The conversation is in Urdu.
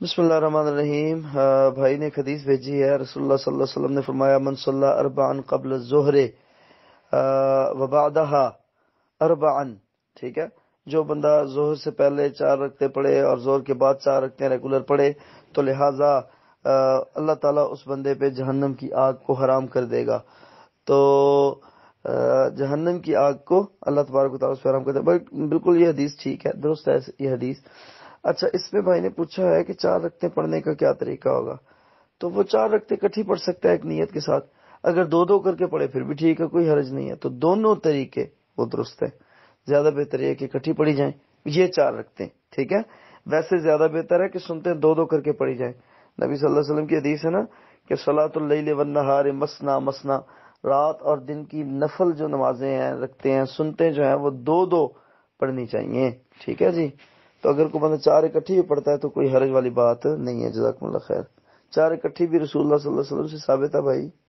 بسم اللہ الرحمن الرحیم۔ بھائی نے ایک حدیث بھیجی ہے، رسول اللہ صلی اللہ علیہ وسلم نے فرمایا من صلی اربعا قبل الظہر وبعدها اربعا، ٹھیک ہے، جو بندہ ظہر سے پہلے 4 رکعتیں پڑھے اور ظہر کے بعد 4 رکعتیں ریگولر پڑھے تو لہٰذا اللہ تعالیٰ اس بندے پہ جہنم کی آگ کو حرام کر دے گا۔ تو جہنم کی آگ کو اللہ تبارک و تعالیٰ اس پہ حرام کر دے گا۔ بالکل یہ حدیث ٹھیک ہے، درست ہے یہ حدیث۔ اچھا، اس میں بھائی نے پوچھا ہے کہ 4 رکعتیں پڑھنے کا کیا طریقہ ہوگا؟ تو وہ 4 رکعتیں اکٹھی پڑھ سکتا ہے ایک نیت کے ساتھ، اگر 2 کر کے پڑھے پھر بھی ٹھیک ہے، کوئی حرج نہیں ہے۔ تو دونوں طریقے وہ درست ہے، زیادہ بہتر ہے کہ اکٹھی پڑھی جائیں یہ 4 رکعتیں، ٹھیک ہے۔ ویسے زیادہ بہتر ہے کہ سنتے 2 کر کے پڑھی جائیں۔ نبی صلی اللہ علیہ وسلم کی حدیث ہے نا کہ صلاۃ اللیل والنہار مسنا مسنا، رات اور دن کی نفل جو نمازیں ہیں رکھتے ہیں سنتے جو ہیں وہ 2 پڑھنی چاہیے، ٹھیک ہے جی۔ تو اگر کوئی بندہ 4 اکٹھی بھی پڑھتا ہے تو کوئی حرج والی بات نہیں ہے۔ جزاکم اللہ خیر۔ 4 اکٹھی بھی رسول اللہ صلی اللہ علیہ وسلم سے ثابت ہے بھائی۔